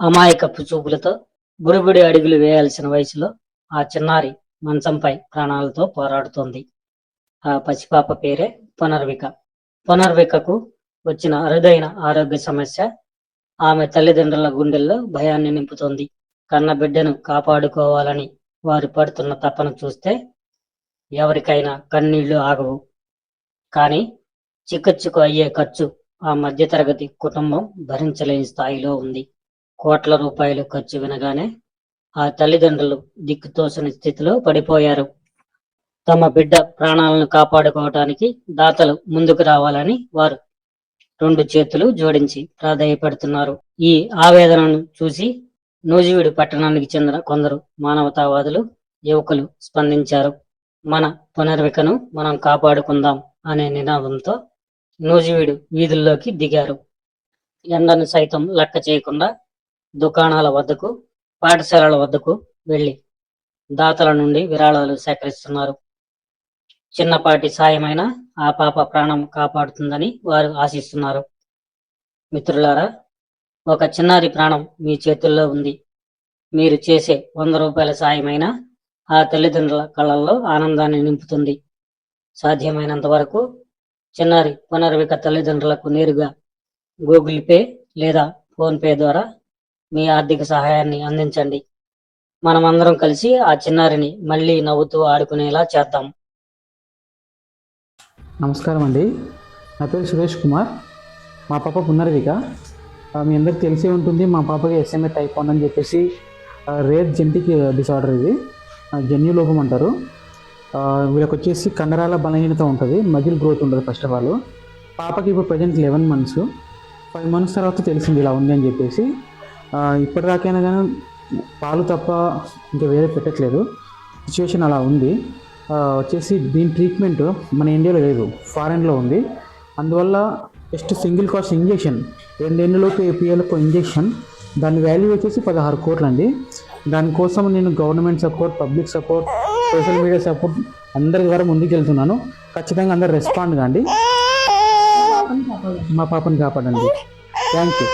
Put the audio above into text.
అమాయకపు చూపులతో బుడిబుడి అడుగులు వేయాల్సిన వయసులో ఆ చిన్నారి మంచంపై ప్రాణాలతో పోరాడుతోంది. ఆ పసిపాప పేరే పునర్విక. పునర్వికకు వచ్చిన అరుదైన ఆరోగ్య సమస్య ఆమె తల్లిదండ్రుల గుండెల్లో భయాన్ని నింపుతోంది. కన్న బిడ్డను కాపాడుకోవాలని వారు పడుతున్న తపన చూస్తే ఎవరికైనా కన్నీళ్లు ఆగవు. కానీ చిక్కుచ్చుకు అయ్యే ఖర్చు ఆ మధ్యతరగతి కుటుంబం భరించలేని స్థాయిలో ఉంది. కోట్ల రూపాయలు ఖర్చు వినగానే ఆ తల్లిదండ్రులు దిక్కుతోచని స్థితిలో పడిపోయారు. తమ బిడ్డ ప్రాణాలను కాపాడుకోవటానికి దాతలు ముందుకు రావాలని వారు రెండు చేతులు జోడించి ప్రాధేయపడుతున్నారు. ఈ ఆవేదనను చూసి నూజివీడు పట్టణానికి చెందిన కొందరు మానవతావాదులు, యువకులు స్పందించారు. మన పునర్వికను మనం కాపాడుకుందాం అనే నినాదంతో నూజివీడు వీధుల్లోకి దిగారు. ఎండను సైతం లెక్క చేయకుండా దుకాణాల వద్దకు, పాఠశాలల వద్దకు వెళ్లి దాతల నుండి విరాళాలు సేకరిస్తున్నారు. చిన్నపాటి సాయమైనా ఆ పాప ప్రాణం కాపాడుతుందని వారు ఆశిస్తున్నారు. మిత్రులారా, ఒక చిన్నారి ప్రాణం మీ చేతుల్లో ఉంది. మీరు చేసే 100 రూపాయల సాయమైనా ఆ తల్లిదండ్రుల కళ్ళల్లో ఆనందాన్ని నింపుతుంది. సాధ్యమైనంత వరకు చిన్నారి పునర్విక తల్లిదండ్రులకు నేరుగా గూగుల్ పే లేదా ఫోన్ పే ద్వారా మీ ఆర్థిక సహాయాన్ని అందించండి. మనమందరం కలిసి ఆ చిన్నారిని మళ్ళీ నవ్వుతూ ఆడుకునేలా చేద్దాం. నమస్కారం అండి, నా పేరు సురేష్ కుమార్. మా పాప పునర్విక. మీ అందరికి తెలిసే ఉంటుంది, మా పాపకి SMA టైప్ 1 అని చెప్పేసి రేర్ జెనెటిక్ డిసార్డర్. ఇది జన్యు లోపం అంటారు. వీళ్ళకి వచ్చేసి కండరాల బలహీనత ఉంటుంది, మజిల్ గ్రోత్ ఉండదు. ఫస్ట్ ఆఫ్ ఆల్ పాపకి ఇప్పుడు ప్రజెంట్ 11 months. 5 months తర్వాత తెలిసింది ఇలా ఉంది అని చెప్పేసి. ఇప్పటిదాకైనా కానీ పాలు తప్ప ఇంకా వేరే పెట్టట్లేదు. సిచ్యువేషన్ అలా ఉంది. వచ్చేసి దీని ట్రీట్మెంట్ మన ఇండియాలో లేదు, ఫారెన్లో ఉంది. అందువల్ల జస్ట్ సింగిల్ కాస్ట్ ఇంజెక్షన్, 2 ఏళ్ళలోపు ఏపీఎల్కు ఇంజెక్షన్, దాని వాల్యూ వచ్చేసి 16 కోట్లు అండి. దానికోసం నేను government support, public support, social media support అందరి ద్వారా ముందుకు వెళ్తున్నాను. ఖచ్చితంగా అందరు రెస్పాండ్ కాండి, మా పాపని కాపాడండి. Thank you.